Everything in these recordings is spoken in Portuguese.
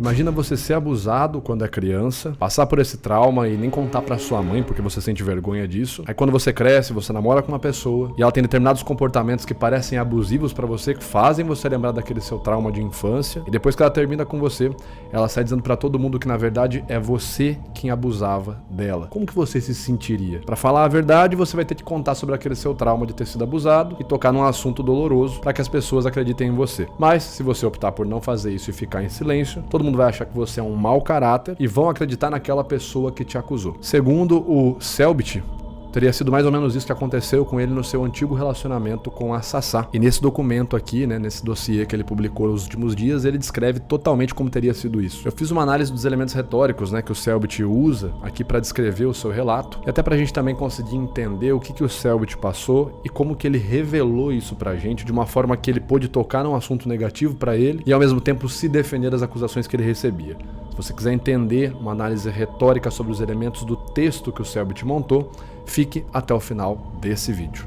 Imagina você ser abusado quando é criança, passar por esse trauma e nem contar pra sua mãe porque você sente vergonha disso. Aí quando você cresce, você namora com uma pessoa e ela tem determinados comportamentos que parecem abusivos pra você, que fazem você lembrar daquele seu trauma de infância. E depois que ela termina com você, ela sai dizendo pra todo mundo que na verdade é você quem abusava dela. Como que você se sentiria? Pra falar a verdade, você vai ter que contar sobre aquele seu trauma de ter sido abusado e tocar num assunto doloroso pra que as pessoas acreditem em você. Mas se você optar por não fazer isso e ficar em silêncio, todo mundo vai achar que você é um mau caráter e vão acreditar naquela pessoa que te acusou. Segundo o Selbit, teria sido mais ou menos isso que aconteceu com ele no seu antigo relacionamento com a Sassá. E nesse documento aqui, né, nesse dossiê que ele publicou nos últimos dias, ele descreve totalmente como teria sido isso. Eu fiz uma análise dos elementos retóricos, né, que o Selbit usa aqui para descrever o seu relato, e até pra gente também conseguir entender o que o Selbit passou e como que ele revelou isso pra gente, de uma forma que ele pôde tocar num assunto negativo pra ele e ao mesmo tempo se defender das acusações que ele recebia. Se você quiser entender uma análise retórica sobre os elementos do texto que o Selbit montou, fique até o final desse vídeo.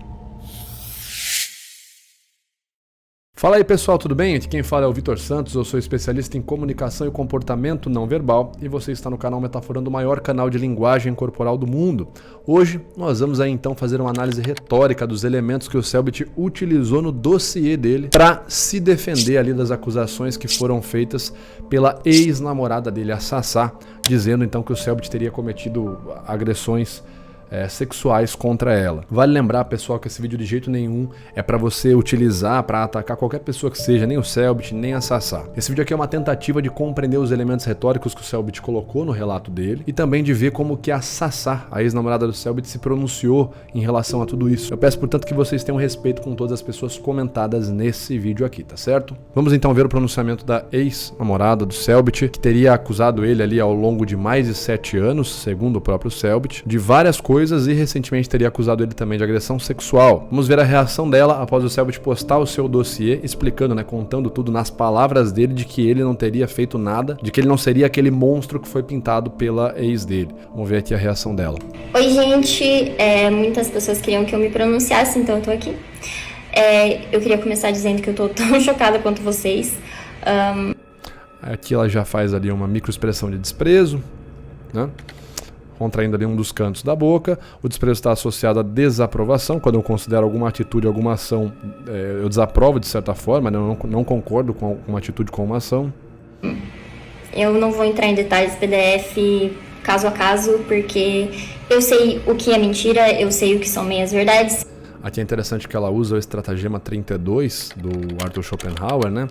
Fala aí pessoal, tudo bem? Aqui quem fala é o Vitor Santos, eu sou especialista em comunicação e comportamento não verbal e você está no canal Metaforando, o maior canal de linguagem corporal do mundo. Hoje nós vamos aí então fazer uma análise retórica dos elementos que o Selbit utilizou no dossiê dele para se defender ali das acusações que foram feitas pela ex-namorada dele, a Sassá, dizendo então que o Selbit teria cometido agressões sexuais contra ela. Vale lembrar, pessoal, que esse vídeo de jeito nenhum é para você utilizar para atacar qualquer pessoa que seja, nem o Selbit, nem a Sassá. Esse vídeo aqui é uma tentativa de compreender os elementos retóricos que o Selbit colocou no relato dele e também de ver como que a Sassá, a ex-namorada do Selbit, se pronunciou em relação a tudo isso. Eu peço, portanto, que vocês tenham respeito com todas as pessoas comentadas nesse vídeo aqui, tá certo? Vamos então ver o pronunciamento da ex-namorada do Selbit, que teria acusado ele ali ao longo de mais de 7 anos, segundo o próprio Selbit, de várias coisas e recentemente teria acusado ele também de agressão sexual. Vamos ver a reação dela após o Selbit postar o seu dossiê, explicando, né, contando tudo nas palavras dele de que ele não teria feito nada, de que ele não seria aquele monstro que foi pintado pela ex dele. Vamos ver aqui a reação dela. Oi gente, muitas pessoas queriam que eu me pronunciasse, então eu tô aqui. Eu queria começar dizendo que eu tô tão chocada quanto vocês. Aqui ela já faz ali uma microexpressão de desprezo, né? Contraindo ali um dos cantos da boca. O desprezo está associado à desaprovação. Quando eu considero alguma atitude, alguma ação, eu desaprovo de certa forma, né? Eu não concordo com uma atitude, com uma ação. Eu não vou entrar em detalhes PDF caso a caso, porque eu sei o que é mentira, eu sei o que são meias verdades. Aqui é interessante que ela usa o estratagema 32 do Arthur Schopenhauer, né?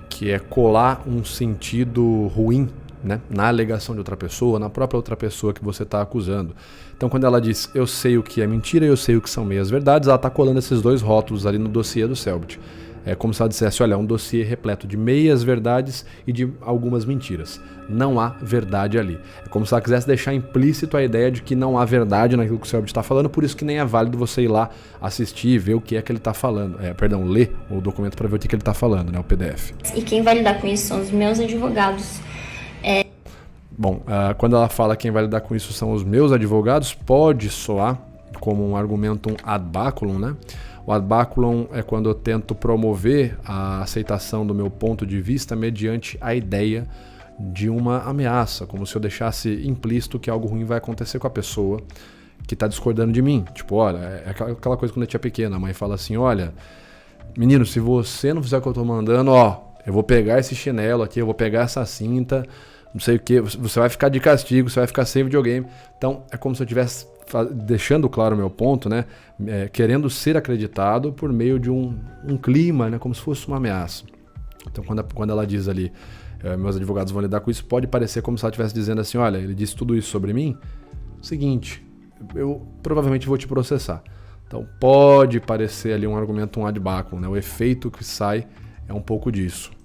Que é colar um sentido ruim, né, na alegação de outra pessoa, na própria outra pessoa que você está acusando. Então quando ela diz eu sei o que é mentira e eu sei o que são meias verdades, ela está colando esses dois rótulos ali no dossiê do Selbit. É como se ela dissesse, olha, é um dossiê repleto de meias verdades e de algumas mentiras. Não há verdade ali. É como se ela quisesse deixar implícito a ideia de que não há verdade naquilo que o Selbit está falando, por isso que nem é válido você ir lá assistir e ver o que é que ele está falando. Ler o documento para ver o que ele está falando, né, o PDF. E quem vai lidar com isso são os meus advogados. Bom, quando ela fala quem vai lidar com isso são os meus advogados, pode soar como um argumentum ad baculum, né? O ad baculum é quando eu tento promover a aceitação do meu ponto de vista mediante a ideia de uma ameaça, como se eu deixasse implícito que algo ruim vai acontecer com a pessoa que está discordando de mim. Tipo, olha, é aquela coisa quando eu tinha pequena, a mãe fala assim, olha, menino, se você não fizer o que eu tô mandando, eu vou pegar esse chinelo aqui, eu vou pegar essa cinta, não sei o que, você vai ficar de castigo, você vai ficar sem videogame. Então é como se eu estivesse deixando claro o meu ponto, né? Querendo ser acreditado por meio de um clima, né? Como se fosse uma ameaça. Então quando ela diz ali, meus advogados vão lidar com isso, pode parecer como se ela estivesse dizendo assim, olha, ele disse tudo isso sobre mim, seguinte, eu provavelmente vou te processar. Então pode parecer ali um argumento ad baculum, né? O efeito que sai é um pouco disso.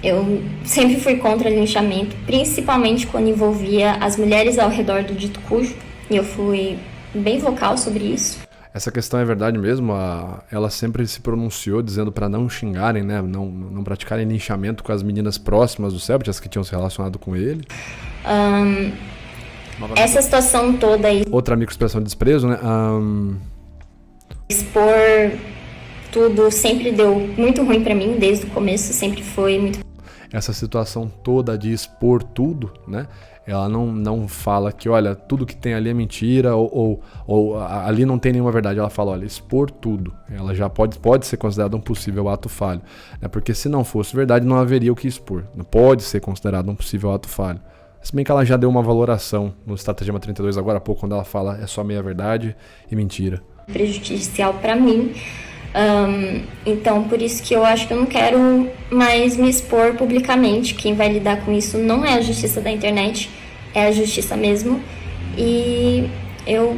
Eu sempre fui contra linchamento, principalmente quando envolvia as mulheres ao redor do dito cujo, e eu fui bem vocal sobre isso. Essa questão é verdade mesmo, ela sempre se pronunciou dizendo para não xingarem, né, não praticarem linchamento com as meninas próximas do Selbit, as que tinham se relacionado com ele. Essa situação toda aí... Outra microexpressão de desprezo, né? Expor tudo sempre deu muito ruim pra mim, desde o começo sempre foi muito... essa situação toda de expor tudo, né? Ela não fala que, olha, tudo que tem ali é mentira ou ali não tem nenhuma verdade. Ela fala, olha, expor tudo. Ela já pode ser considerada um possível ato falho, né? Porque se não fosse verdade, não haveria o que expor. Não pode ser considerado um possível ato falho. Se bem que ela já deu uma valoração no Estratagema 32 agora há pouco, quando ela fala é só meia verdade e mentira. Prejudicial para mim. Então, por isso que eu acho que eu não quero mais me expor publicamente. Quem vai lidar com isso não é a justiça da internet, é a justiça mesmo. E eu...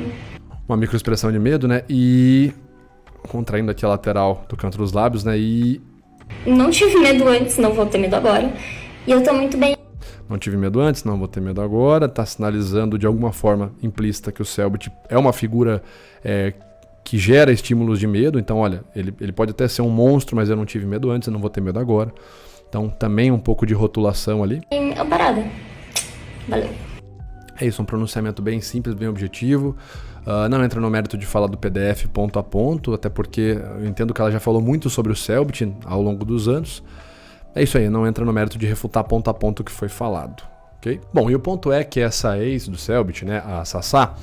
Uma microexpressão de medo, né? E contraindo aqui a lateral do canto dos lábios, né? E... não tive medo antes, não vou ter medo agora. E eu tô muito bem. Não tive medo antes, não vou ter medo agora. Tá sinalizando de alguma forma implícita que o Selbit é uma figura... que gera estímulos de medo. Então, olha, ele pode até ser um monstro, mas eu não tive medo antes, eu não vou ter medo agora. Então, também um pouco de rotulação ali. Amparada. Valeu. É isso, um pronunciamento bem simples, bem objetivo. Não entra no mérito de falar do PDF ponto a ponto, até porque eu entendo que ela já falou muito sobre o Selbit ao longo dos anos. É isso aí, não entra no mérito de refutar ponto a ponto o que foi falado. Okay? Bom, e o ponto é que essa ex do Selbit, né, a Sassá,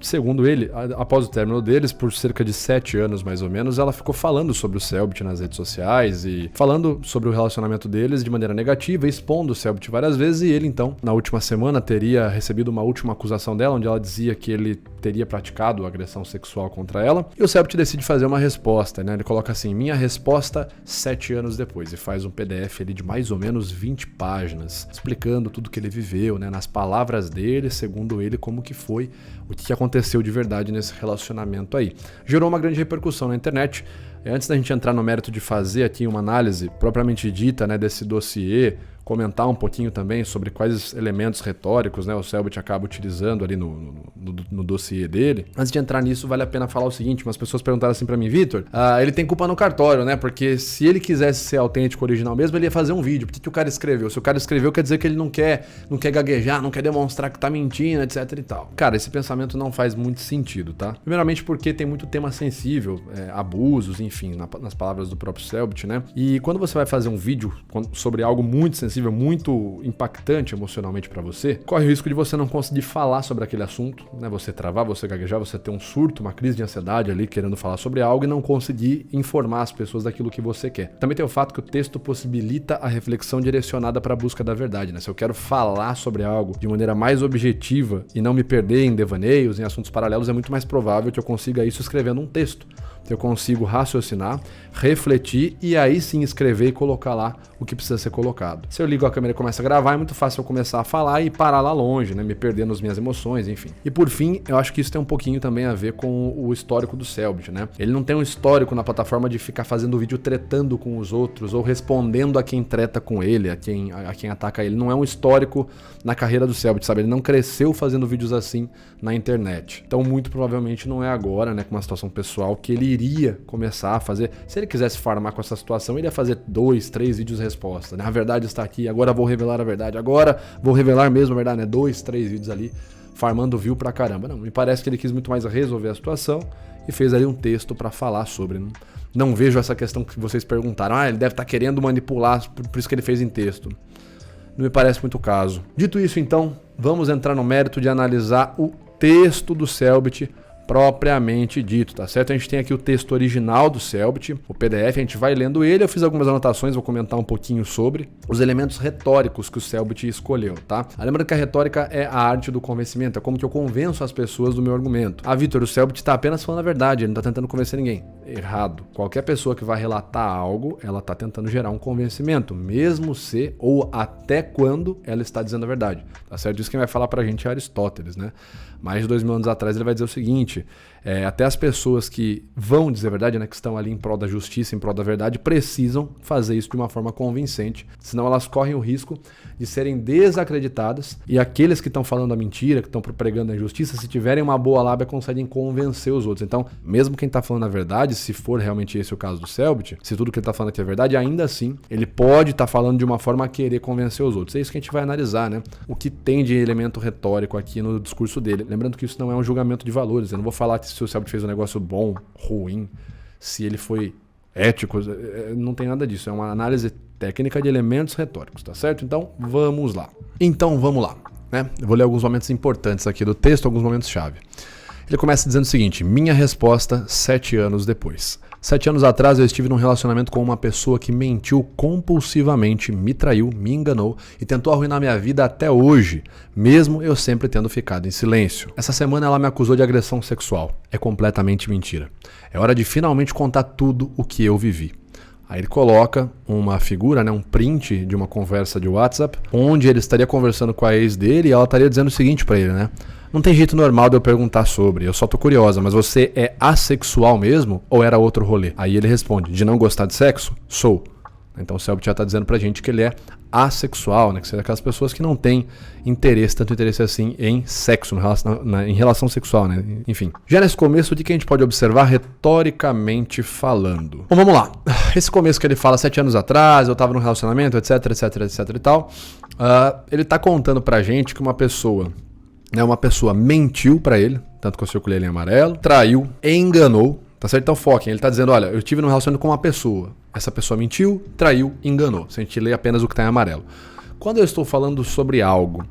segundo ele, após o término deles, por cerca de 7 anos mais ou menos, ela ficou falando sobre o Selbit nas redes sociais e falando sobre o relacionamento deles de maneira negativa, expondo o Selbit várias vezes, e ele então, na última semana, teria recebido uma última acusação dela, onde ela dizia que ele teria praticado agressão sexual contra ela, e o Selbit decide fazer uma resposta, né? Ele coloca assim, minha resposta 7 anos depois, e faz um PDF ali de mais ou menos 20 páginas, explicando tudo que ele viveu, né? Nas palavras dele, segundo ele, como que foi, o que aconteceu de verdade nesse relacionamento aí. Gerou uma grande repercussão na internet. Antes da gente entrar no mérito de fazer aqui uma análise propriamente dita, né, desse dossiê, comentar um pouquinho também sobre quais elementos retóricos, né, o Selbit acaba utilizando ali no dossiê dele. Antes de entrar nisso, vale a pena falar o seguinte, umas pessoas perguntaram assim pra mim, Vitor, ele tem culpa no cartório, né, porque se ele quisesse ser autêntico, original mesmo, ele ia fazer um vídeo. Por que o cara escreveu? Se o cara escreveu, quer dizer que ele não quer gaguejar, não quer demonstrar que tá mentindo, etc e tal. Cara, esse pensamento não faz muito sentido, tá? Primeiramente porque tem muito tema sensível, abusos, enfim, nas palavras do próprio Selbit, né? E quando você vai fazer um vídeo sobre algo muito sensível, muito impactante emocionalmente pra você, corre o risco de você não conseguir falar sobre aquele assunto, né? Você travar, você gaguejar, você ter um surto, uma crise de ansiedade ali querendo falar sobre algo e não conseguir informar as pessoas daquilo que você quer. Também tem o fato que o texto possibilita a reflexão direcionada para a busca da verdade, né? Se eu quero falar sobre algo de maneira mais objetiva e não me perder em devaneios, em assuntos paralelos, é muito mais provável que eu consiga isso escrevendo um texto. Eu consigo raciocinar, refletir e aí sim escrever e colocar lá o que precisa ser colocado. Se eu ligo a câmera e começo a gravar, é muito fácil eu começar a falar e parar lá longe, né? Me perder nas minhas emoções, enfim. E por fim, eu acho que isso tem um pouquinho também a ver com o histórico do Selbit, né? Ele não tem um histórico na plataforma de ficar fazendo vídeo tretando com os outros ou respondendo a quem treta com ele, a quem ataca ele. Não é um histórico na carreira do Selbit, sabe? Ele não cresceu fazendo vídeos assim na internet. Então, muito provavelmente não é agora, né, com uma situação pessoal, que ele iria começar a fazer. Se ele quisesse farmar com essa situação, ele ia fazer 2, 3 vídeos resposta, né? A verdade está aqui, agora vou revelar a verdade, agora vou revelar mesmo a verdade, né? 2, 3 vídeos ali, farmando view pra caramba. Não, me parece que ele quis muito mais resolver a situação e fez ali um texto pra falar sobre. Não vejo essa questão que vocês perguntaram, ele deve estar querendo manipular, por isso que ele fez em texto. Não me parece muito o caso. Dito isso, então, vamos entrar no mérito de analisar o texto do Selbit propriamente dito, tá certo? A gente tem aqui o texto original do Selbit, o PDF, a gente vai lendo ele, eu fiz algumas anotações, vou comentar um pouquinho sobre os elementos retóricos que o Selbit escolheu, tá? Lembrando que a retórica é a arte do convencimento, é como que eu convenço as pessoas do meu argumento. Vitor, o Selbit tá apenas falando a verdade, ele não tá tentando convencer ninguém. Errado. Qualquer pessoa que vai relatar algo, ela tá tentando gerar um convencimento, mesmo se ou até quando ela está dizendo a verdade, tá certo? Isso quem vai falar pra gente é Aristóteles, né? Mais de 2000 anos atrás ele vai dizer o seguinte, até as pessoas que vão dizer a verdade, né, que estão ali em prol da justiça, em prol da verdade, precisam fazer isso de uma forma convincente, senão elas correm o risco de serem desacreditadas e aqueles que estão falando a mentira, que estão pregando a injustiça, se tiverem uma boa lábia, conseguem convencer os outros. Então, mesmo quem está falando a verdade, se for realmente esse o caso do Selbit, se tudo que ele está falando aqui é verdade, ainda assim, ele pode estar falando de uma forma a querer convencer os outros. É isso que a gente vai analisar, né? O que tem de elemento retórico aqui no discurso dele. Lembrando que isso não é um julgamento de valores. Eu não vou falar que se o Selbit fez um negócio bom, ruim, se ele foi éticos, não tem nada disso. É uma análise técnica de elementos retóricos, tá certo? Então, vamos lá. Né? Eu vou ler alguns momentos importantes aqui do texto, alguns momentos-chave. Ele começa dizendo o seguinte: minha resposta 7 anos depois. 7 anos atrás eu estive num relacionamento com uma pessoa que mentiu compulsivamente, me traiu, me enganou e tentou arruinar minha vida até hoje, mesmo eu sempre tendo ficado em silêncio. Essa semana ela me acusou de agressão sexual. É completamente mentira. É hora de finalmente contar tudo o que eu vivi. Aí ele coloca uma figura, né, um print de uma conversa de WhatsApp, onde ele estaria conversando com a ex dele e ela estaria dizendo o seguinte pra ele, né? Não tem jeito normal de eu perguntar sobre, eu só tô curiosa, mas você é assexual mesmo ou era outro rolê? Aí ele responde, de não gostar de sexo? Sou. Então o Selbit já tá dizendo pra gente que ele é assexual, né? Que são aquelas pessoas que não têm interesse, tanto interesse assim em sexo, em relação sexual, né? Enfim. Já nesse começo, o que a gente pode observar retoricamente falando? Bom, vamos lá. Esse começo que ele fala 7 anos atrás, eu tava num relacionamento, etc e tal. Ele tá contando pra gente que uma pessoa mentiu pra ele, tanto que eu circulei ele em amarelo, traiu, enganou, tá certo? Então foquem, ele tá dizendo, olha, eu estive num relacionamento com uma pessoa, essa pessoa mentiu, traiu, enganou. Se a gente lê apenas o que tá em amarelo. Quando eu estou falando sobre algo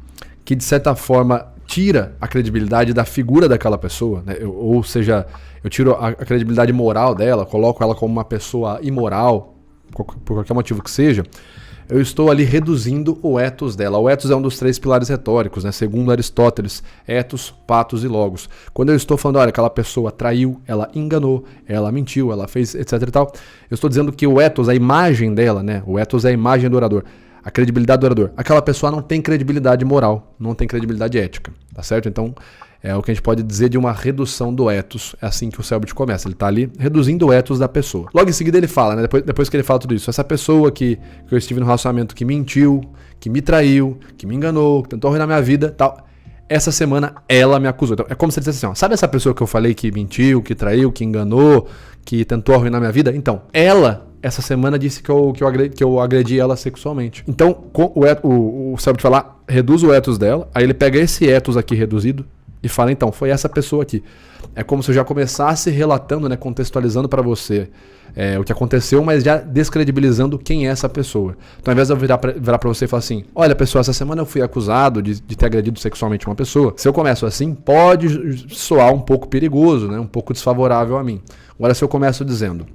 que de certa forma tira a credibilidade da figura daquela pessoa, né? Ou seja, eu tiro a credibilidade moral dela, coloco ela como uma pessoa imoral, por qualquer motivo que seja, eu estou ali reduzindo o ethos dela. O ethos é um dos 3 pilares retóricos, né? Segundo Aristóteles, ethos, patos e logos. Quando eu estou falando, olha, aquela pessoa traiu, ela enganou, ela mentiu, ela fez, etc e tal, eu estou dizendo que o ethos, a imagem dela, né? O ethos é a imagem do orador, a credibilidade do orador. Aquela pessoa não tem credibilidade moral, não tem credibilidade ética, tá certo? Então, é o que a gente pode dizer de uma redução do ethos. É assim que o Selbit começa. Ele está ali reduzindo o ethos da pessoa. Logo em seguida ele fala, né? Depois que ele fala tudo isso, essa pessoa que eu estive no relacionamento que mentiu, que me traiu, que me enganou, que tentou arruinar minha vida, tal. Essa semana ela me acusou. Então, é como se ele dissesse assim, ó, sabe essa pessoa que eu falei que mentiu, que traiu, que enganou, que tentou arruinar minha vida? Então, ela, essa semana, disse que eu agredi ela sexualmente. Então, o Selbit vai lá, reduz o ethos dela, aí ele pega esse ethos aqui reduzido, e fala, então, foi essa pessoa aqui. É como se eu já começasse relatando, né, contextualizando para você o que aconteceu, mas já descredibilizando quem é essa pessoa. Então, ao invés de eu virar para você e falar assim, olha, pessoal, essa semana eu fui acusado de ter agredido sexualmente uma pessoa. Se eu começo assim, pode soar um pouco perigoso, né, um pouco desfavorável a mim. Agora, se eu começo dizendo,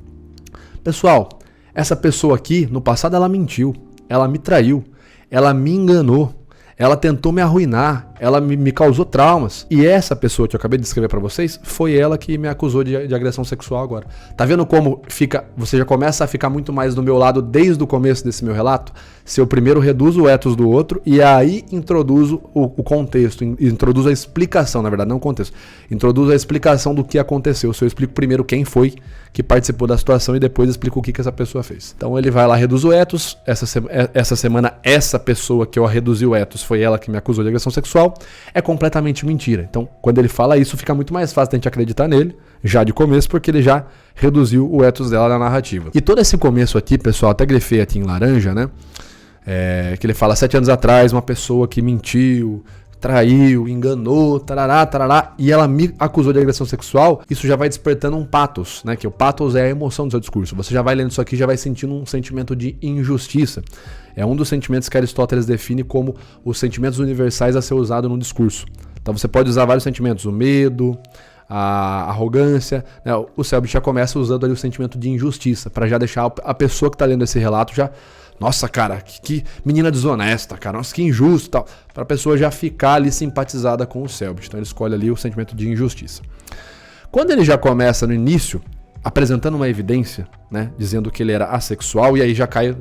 pessoal, essa pessoa aqui, no passado, ela mentiu, ela me traiu, ela me enganou, ela tentou me arruinar, ela me causou traumas. E essa pessoa que eu acabei de descrever pra vocês, foi ela que me acusou de agressão sexual agora. Tá vendo como você já começa a ficar muito mais do meu lado desde o começo desse meu relato? Se eu primeiro reduzo o ethos do outro e aí introduzo o contexto, introduzo a explicação, na verdade, não o contexto. Introduzo a explicação do que aconteceu. Se eu explico primeiro quem foi que participou da situação e depois explico o que essa pessoa fez. Então ele vai lá, reduz o ethos. Essa semana, essa pessoa que eu reduzi o ethos foi ela que me acusou de agressão sexual. É completamente mentira. Então, quando ele fala isso, fica muito mais fácil a gente acreditar nele, já de começo, porque ele já reduziu o ethos dela na narrativa. E todo esse começo aqui, pessoal, até grifei aqui em laranja, né? Que ele fala 7 anos atrás, uma pessoa que mentiu, traiu, enganou, tarará, e ela me acusou de agressão sexual. Isso já vai despertando um pathos, né? Que o pathos é a emoção do seu discurso. Você já vai lendo isso aqui, já vai sentindo um sentimento de injustiça. É um dos sentimentos que Aristóteles define como os sentimentos universais a ser usado no discurso. Então você pode usar vários sentimentos, o medo, a arrogância, né? O Selbit já começa usando ali o sentimento de injustiça, para já deixar a pessoa que está lendo esse relato já, nossa, cara, que menina desonesta, cara, nossa, que injusto e tal, para a pessoa já ficar ali simpatizada com o Selbit. Então ele escolhe ali o sentimento de injustiça. Quando ele já começa no início, apresentando uma evidência, né, dizendo que ele era assexual, e aí já cai,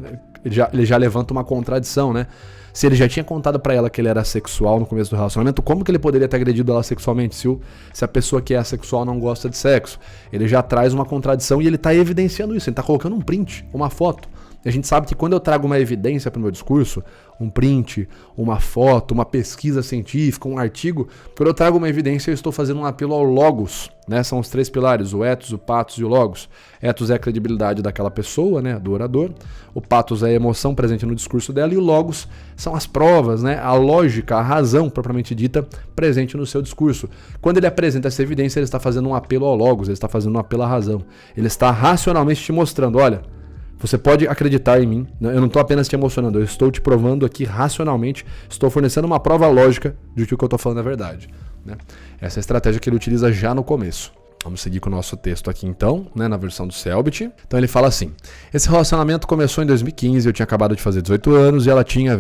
ele já levanta uma contradição, né? Se ele já tinha contado pra ela que ele era assexual no começo do relacionamento, como que ele poderia ter agredido ela sexualmente se a pessoa que é assexual não gosta de sexo? Ele já traz uma contradição e ele tá evidenciando isso, ele tá colocando um print, uma foto. E a gente sabe que quando eu trago uma evidência para o meu discurso, um print, uma foto, uma pesquisa científica, um artigo, quando eu trago uma evidência, eu estou fazendo um apelo ao logos, né? São os 3 pilares, o ethos, o pathos e o logos. Ethos é a credibilidade daquela pessoa, né? Do orador. O pathos é a emoção presente no discurso dela e o logos são as provas, né? A lógica, a razão propriamente dita presente no seu discurso. Quando ele apresenta essa evidência, ele está fazendo um apelo ao logos, ele está fazendo um apelo à razão. Ele está racionalmente te mostrando, olha, você pode acreditar em mim, eu não estou apenas te emocionando, eu estou te provando aqui racionalmente, estou fornecendo uma prova lógica de que o que eu estou falando é verdade. Né? Essa é a estratégia que ele utiliza já no começo. Vamos seguir com o nosso texto aqui então, né, na versão do Selbit. Então ele fala assim: esse relacionamento começou em 2015, eu tinha acabado de fazer 18 anos e ela tinha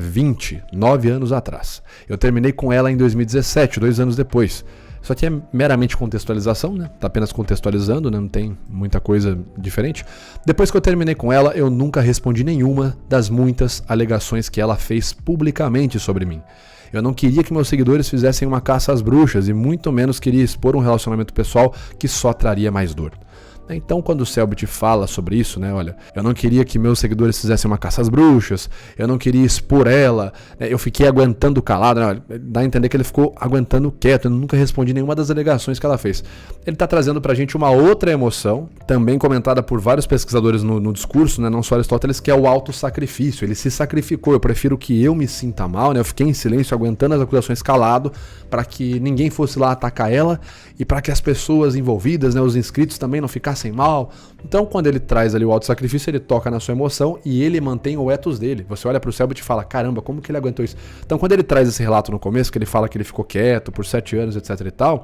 9 anos atrás. Eu terminei com ela em 2017, 2 anos depois. Isso aqui é meramente contextualização, né? Tá apenas contextualizando, né? Não tem muita coisa diferente. Depois que eu terminei com ela, eu nunca respondi nenhuma das muitas alegações que ela fez publicamente sobre mim. Eu não queria que meus seguidores fizessem uma caça às bruxas e muito menos queria expor um relacionamento pessoal que só traria mais dor. Então, quando o Selbit fala sobre isso, né, olha, eu não queria que meus seguidores fizessem uma caça às bruxas, eu não queria expor ela, né, eu fiquei aguentando calado, né, dá a entender que ele ficou aguentando quieto, eu nunca respondi nenhuma das alegações que ela fez. Ele está trazendo pra gente uma outra emoção, também comentada por vários pesquisadores no discurso, né, não só Aristóteles, que é o autossacrifício. Ele se sacrificou, eu prefiro que eu me sinta mal, né, eu fiquei em silêncio, aguentando as acusações calado, para que ninguém fosse lá atacar ela e para que as pessoas envolvidas, né, os inscritos também não ficassem mal. Então, quando ele traz ali o autossacrifício, ele toca na sua emoção e ele mantém o ethos dele. Você olha para o Selbit e fala, caramba, como que ele aguentou isso? Então, quando ele traz esse relato no começo, que ele fala que ele ficou quieto por 7 anos, etc e tal,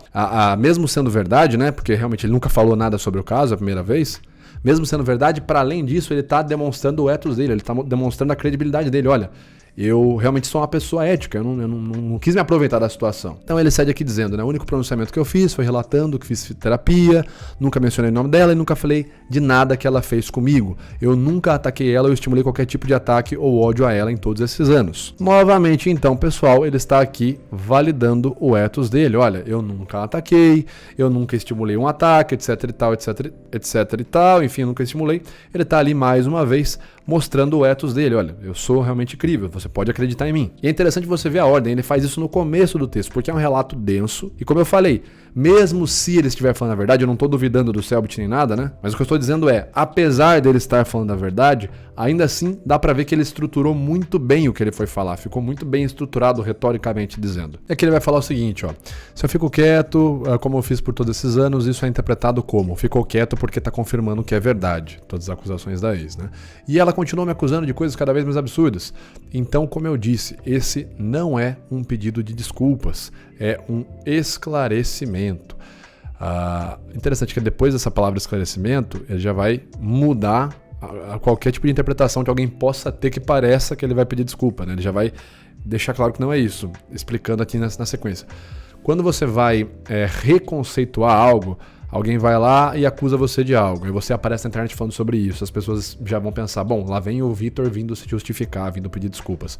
mesmo sendo verdade, né, porque realmente ele nunca falou nada sobre o caso a primeira vez, mesmo sendo verdade, para além disso, ele está demonstrando o ethos dele, ele está demonstrando a credibilidade dele. Olha, eu realmente sou uma pessoa ética, eu não quis me aproveitar da situação. Então ele segue aqui dizendo, né, o único pronunciamento que eu fiz foi relatando que fiz terapia, nunca mencionei o nome dela e nunca falei de nada que ela fez comigo. Eu nunca ataquei ela ou estimulei qualquer tipo de ataque ou ódio a ela em todos esses anos. Novamente, então, pessoal, ele está aqui validando o ethos dele. Olha, eu nunca ataquei, eu nunca estimulei um ataque, etc e tal, etc e tal, enfim, eu nunca estimulei. Ele está ali mais uma vez mostrando o ethos dele. Olha, eu sou realmente incrível, você pode acreditar em mim. E é interessante você ver a ordem, ele faz isso no começo do texto, porque é um relato denso, e como eu falei, mesmo se ele estiver falando a verdade, eu não estou duvidando do Selbit nem nada, né? Mas o que eu estou dizendo é, apesar dele estar falando a verdade, ainda assim dá pra ver que ele estruturou muito bem o que ele foi falar, ficou muito bem estruturado retoricamente dizendo. E aqui ele vai falar o seguinte, ó, se eu fico quieto, como eu fiz por todos esses anos, isso é interpretado como, ficou quieto porque tá confirmando que é verdade, todas as acusações da ex, né? E ela continuou me acusando de coisas cada vez mais absurdas. Então, como eu disse, esse não é um pedido de desculpas, é um esclarecimento. Interessante que depois dessa palavra esclarecimento, ele já vai mudar a qualquer tipo de interpretação que alguém possa ter que pareça que ele vai pedir desculpa, né? Ele já vai deixar claro que não é isso, explicando aqui na sequência. Quando você vai reconceituar algo, alguém vai lá e acusa você de algo, e você aparece na internet falando sobre isso, as pessoas já vão pensar, bom, lá vem o Vitor vindo se justificar, vindo pedir desculpas.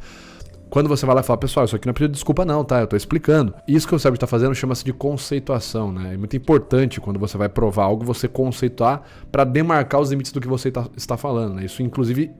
Quando você vai lá e fala, pessoal, isso aqui não é pedido de desculpa não, tá? Eu tô explicando. Isso que o Selbit tá fazendo chama-se de conceituação, né? É muito importante quando você vai provar algo, você conceituar para demarcar os limites do que você está falando, né? Isso, inclusive,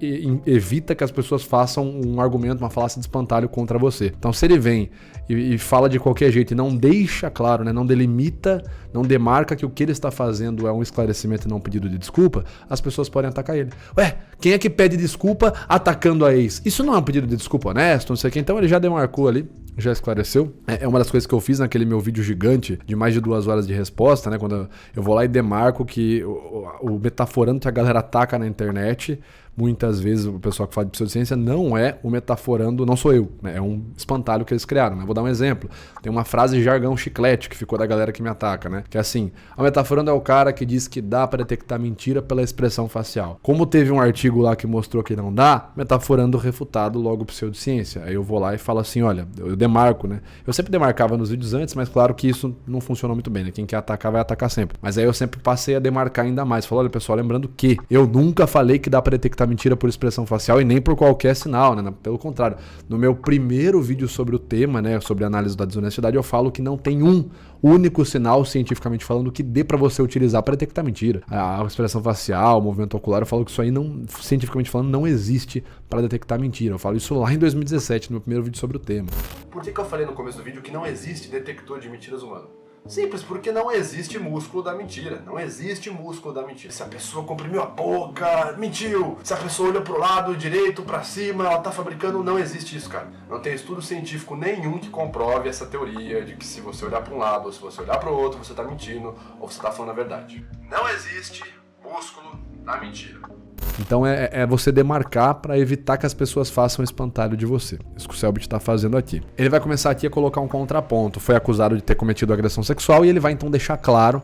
evita que as pessoas façam um argumento, uma falácia de espantalho contra você. Então, se ele vem e fala de qualquer jeito e não deixa claro, né? Não delimita, não demarca que o que ele está fazendo é um esclarecimento e não um pedido de desculpa, as pessoas podem atacar ele. Ué, quem é que pede desculpa atacando a ex? Isso não é um pedido de desculpa honesto, não sei o que. Então ele já demarcou ali, já esclareceu. É uma das coisas que eu fiz naquele meu vídeo gigante de mais de 2 horas de resposta, né? Quando eu vou lá e demarco que o metaforando que a galera ataca na internet, muitas vezes o pessoal que fala de pseudociência não é o metaforando, não sou eu, né? É um espantalho que eles criaram, né? Vou dar um exemplo. Tem uma frase jargão chiclete que ficou da galera que me ataca, né? Que é assim, o metaforando é o cara que diz que dá para detectar mentira pela expressão facial. Como teve um artigo lá que mostrou que não dá, metaforando refutado logo pseudociência. Aí eu vou lá e falo assim, olha, eu demarco, né? Eu sempre demarcava nos vídeos antes, mas claro que isso não funcionou muito bem, né? Quem quer atacar vai atacar sempre. Mas aí eu sempre passei a demarcar ainda mais. Falei, olha pessoal, lembrando que eu nunca falei que dá para detectar detectar mentira por expressão facial e nem por qualquer sinal, né? Pelo contrário, no meu primeiro vídeo sobre o tema, né, sobre análise da desonestidade, eu falo que não tem um único sinal, cientificamente falando, que dê para você utilizar para detectar mentira. A expressão facial, o movimento ocular, eu falo que isso aí, não, cientificamente falando, não existe para detectar mentira. Eu falo isso lá em 2017, no meu primeiro vídeo sobre o tema. Por que eu falei no começo do vídeo que não existe detector de mentiras humano? Simples, porque não existe músculo da mentira. Não existe músculo da mentira. Se a pessoa comprimiu a boca, mentiu. Se a pessoa olhou pro lado direito, pra cima, ela tá fabricando, não existe isso, cara. Não tem estudo científico nenhum que comprove essa teoria de que se você olhar pra um lado ou se você olhar pro outro, você tá mentindo ou você tá falando a verdade. Não existe músculo da mentira. Então é você demarcar para evitar que as pessoas façam espantalho de você. Isso que o Selbit está fazendo aqui. Ele vai começar aqui a colocar um contraponto. Foi acusado de ter cometido agressão sexual e ele vai então deixar claro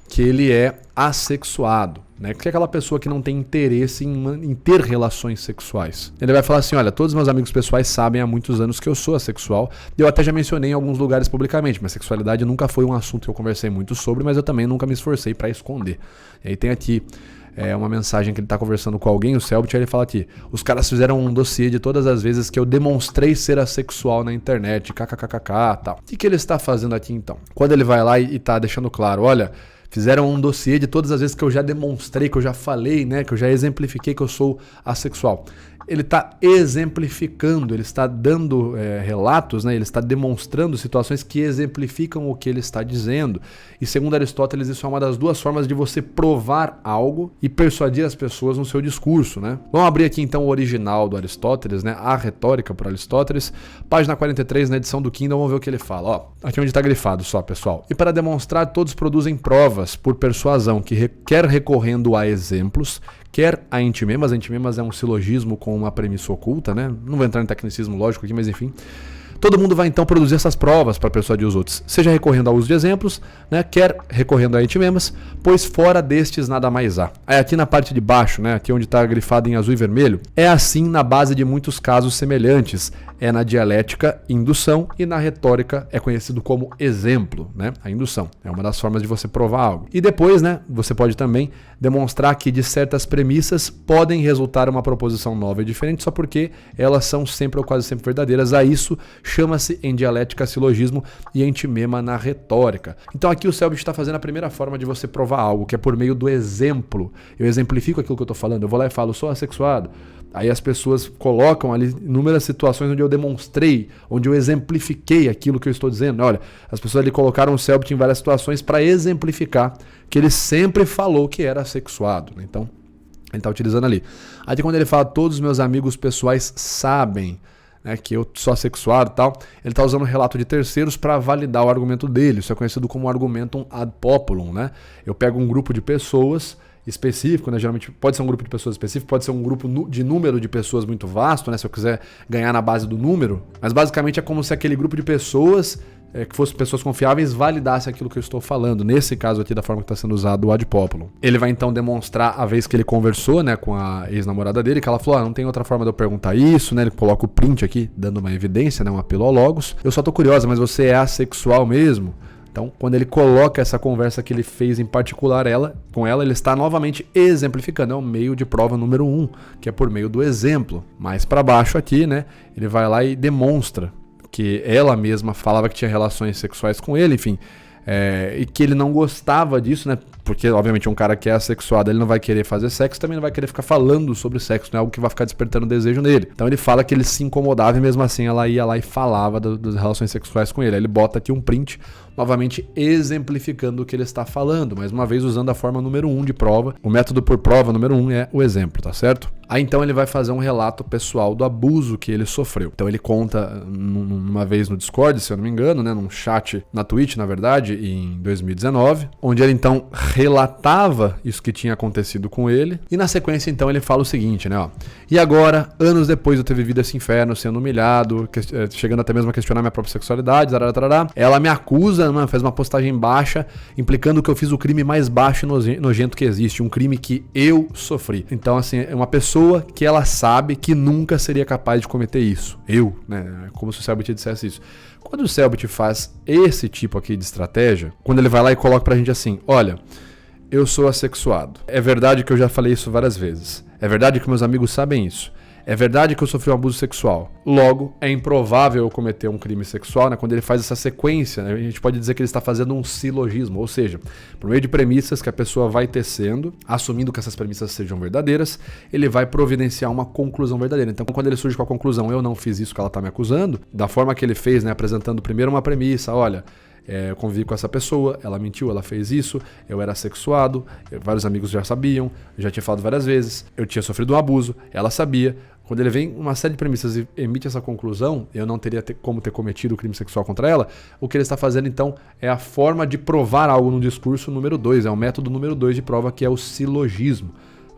que ele é assexuado, né? Que é aquela pessoa que não tem interesse em ter relações sexuais. Ele vai falar assim, olha, todos os meus amigos pessoais sabem há muitos anos que eu sou assexual. Eu até já mencionei em alguns lugares publicamente, mas sexualidade nunca foi um assunto que eu conversei muito sobre, mas eu também nunca me esforcei para esconder. E aí tem aqui uma mensagem que ele está conversando com alguém, o Selbit, aí ele fala aqui: os caras fizeram um dossiê de todas as vezes que eu demonstrei ser assexual na internet, kkkk, tal. O que ele está fazendo aqui então? Quando ele vai lá e está deixando claro, olha, fizeram um dossiê de todas as vezes que eu já demonstrei, que eu já falei, né, que eu já exemplifiquei que eu sou assexual. Ele está exemplificando, ele está dando relatos, né? Ele está demonstrando situações que exemplificam o que ele está dizendo. E segundo Aristóteles, isso é uma das duas formas de você provar algo e persuadir as pessoas no seu discurso, né? Vamos abrir aqui então o original do Aristóteles, né? A Retórica por Aristóteles, página 43, na edição do Kindle, vamos ver o que ele fala. Ó, aqui onde está grifado só, pessoal. E para demonstrar, todos produzem provas por persuasão, que quer recorrendo a exemplos, quer a entimemas. A entimemas é um silogismo com uma premissa oculta, né? Não vou entrar em tecnicismo lógico aqui, mas enfim. Todo mundo vai então produzir essas provas para persuadir os outros, seja recorrendo ao uso de exemplos, né, quer recorrendo a entimemas, pois fora destes nada mais há. Aí aqui na parte de baixo, né, aqui onde está grifado em azul e vermelho, é assim na base de muitos casos semelhantes. É na dialética indução e na retórica é conhecido como exemplo, né? A indução é uma das formas de você provar algo. E depois, né, você pode também demonstrar que de certas premissas podem resultar uma proposição nova e diferente só porque elas são sempre ou quase sempre verdadeiras. A isso chama-se em dialética silogismo e entimema na retórica. Então aqui o Selbit está fazendo a primeira forma de você provar algo, que é por meio do exemplo. Eu exemplifico aquilo que eu estou falando, eu vou lá e falo, sou assexuado. Aí as pessoas colocam ali inúmeras situações onde eu demonstrei, onde eu exemplifiquei aquilo que eu estou dizendo. Olha, as pessoas ali colocaram o Selbit em várias situações para exemplificar que ele sempre falou que era assexuado, né? Então, ele está utilizando ali. Aí quando ele fala, todos os meus amigos pessoais sabem, né, que eu sou assexuado e tal, ele está usando o relato de terceiros para validar o argumento dele. Isso é conhecido como argumentum ad populum, né? Eu pego um grupo de pessoas específico, né? Geralmente pode ser um grupo de pessoas específico, pode ser um grupo de número de pessoas muito vasto, né? Se eu quiser ganhar na base do número, mas basicamente é como se aquele grupo de pessoas que fossem pessoas confiáveis validasse aquilo que eu estou falando, nesse caso aqui da forma que está sendo usado o ad populum. Ele vai então demonstrar a vez que ele conversou, né, com a ex-namorada dele, que ela falou, não tem outra forma de eu perguntar isso, né? Ele coloca o print aqui, dando uma evidência, né, um apelo ao logos. Eu só tô curiosa, mas você é assexual mesmo? Então, quando ele coloca essa conversa que ele fez em particular com ela, ele está novamente exemplificando. É o meio de prova número 1, que é por meio do exemplo. Mais para baixo aqui, né, ele vai lá e demonstra que ela mesma falava que tinha relações sexuais com ele, enfim, e que ele não gostava disso, né? Porque, obviamente, um cara que é assexuado, ele não vai querer fazer sexo, também não vai querer ficar falando sobre sexo, não é algo que vai ficar despertando desejo nele. Então ele fala que ele se incomodava e mesmo assim ela ia lá e falava das relações sexuais com ele. Aí ele bota aqui um print, novamente exemplificando o que ele está falando, mais uma vez usando a forma número 1 de prova. O método por prova número 1 é o exemplo, tá certo? Aí então ele vai fazer um relato pessoal do abuso que ele sofreu. Então ele conta uma vez no Discord, se eu não me engano, né, num chat na Twitch, na verdade, em 2019, onde ele então relatava isso que tinha acontecido com ele. E na sequência então ele fala o seguinte, né, ó: e agora, anos depois de eu ter vivido esse inferno, sendo humilhado, chegando até mesmo a questionar minha própria sexualidade, ela me acusa, né, fez uma postagem baixa, implicando que eu fiz o crime mais baixo e nojento que existe, um crime que eu sofri. Então assim, é uma pessoa que ela sabe que nunca seria capaz de cometer isso. Eu, né? Como se o Selbit dissesse isso. Quando o Selbit faz esse tipo aqui de estratégia, quando ele vai lá e coloca pra gente assim, olha, eu sou assexuado. É verdade que eu já falei isso várias vezes. É verdade que meus amigos sabem isso. É verdade que eu sofri um abuso sexual. Logo, é improvável eu cometer um crime sexual, né? Quando ele faz essa sequência, né? A gente pode dizer que ele está fazendo um silogismo, ou seja, por meio de premissas que a pessoa vai tecendo, assumindo que essas premissas sejam verdadeiras, ele vai providenciar uma conclusão verdadeira. Então, quando ele surge com a conclusão, eu não fiz isso que ela está me acusando, da forma que ele fez, né? Apresentando primeiro uma premissa, olha... eu convivi com essa pessoa, ela mentiu, ela fez isso, eu era sexuado, vários amigos já sabiam, eu já tinha falado várias vezes, eu tinha sofrido um abuso, ela sabia. Quando ele vem uma série de premissas e emite essa conclusão, eu não teria como ter cometido o crime sexual contra ela, o que ele está fazendo então é a forma de provar algo no discurso número 2, é o método número 2 de prova, que é o silogismo.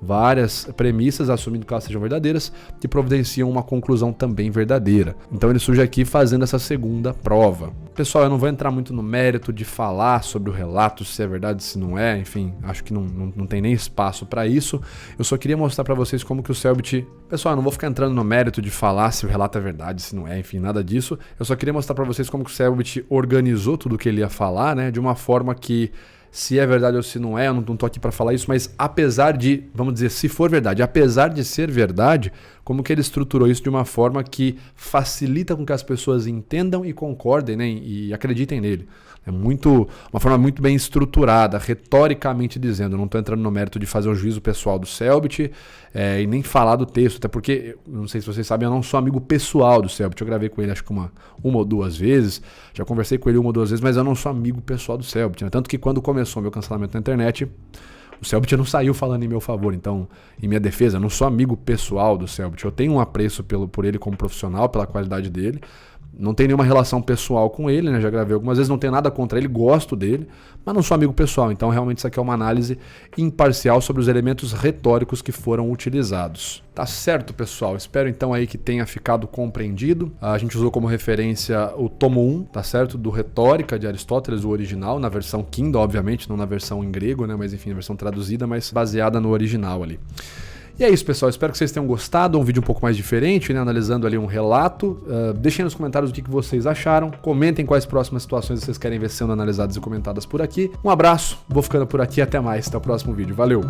Várias premissas, assumindo que elas sejam verdadeiras, que providenciam uma conclusão também verdadeira. Então ele surge aqui fazendo essa segunda prova. Pessoal, eu não vou entrar muito no mérito de falar sobre o relato, se é verdade, se não é, enfim, acho que não tem nem espaço para isso. Eu só queria mostrar para vocês como que o Selbit... Pessoal, eu não vou ficar entrando no mérito de falar se o relato é verdade, se não é, enfim, nada disso. Eu só queria mostrar para vocês como que o Selbit organizou tudo o que ele ia falar, né, de uma forma que... Se é verdade ou se não é, eu não tô aqui para falar isso, mas apesar de, vamos dizer, se for verdade, apesar de ser verdade, como que ele estruturou isso de uma forma que facilita com que as pessoas entendam e concordem, né, e acreditem nele. É uma forma muito bem estruturada, retoricamente dizendo. Eu não estou entrando no mérito de fazer um juízo pessoal do Selbit e nem falar do texto, até porque, não sei se vocês sabem, eu não sou amigo pessoal do Selbit. Eu gravei com ele acho que uma ou duas vezes, já conversei com ele uma ou duas vezes, mas eu não sou amigo pessoal do Selbit, né? Tanto que quando começou meu cancelamento na internet, o Selbit não saiu falando em meu favor, então, em minha defesa, eu não sou amigo pessoal do Selbit. Eu tenho um apreço por ele como profissional, pela qualidade dele. Não tenho nenhuma relação pessoal com ele, né? Já gravei algumas vezes, não tenho nada contra ele, gosto dele, mas não sou amigo pessoal. Então, realmente, isso aqui é uma análise imparcial sobre os elementos retóricos que foram utilizados. Tá certo, pessoal? Espero, então, aí que tenha ficado compreendido. A gente usou como referência o tomo 1, tá certo? Do Retórica, de Aristóteles, o original, na versão Kindle, obviamente, não na versão em grego, né? Mas, enfim, na versão traduzida, mas baseada no original ali. E é isso, pessoal. Espero que vocês tenham gostado. Um vídeo um pouco mais diferente, né? Analisando ali um relato. Deixem nos comentários o que vocês acharam. Comentem quais próximas situações vocês querem ver sendo analisadas e comentadas por aqui. Um abraço. Vou ficando por aqui. Até mais. Até o próximo vídeo. Valeu!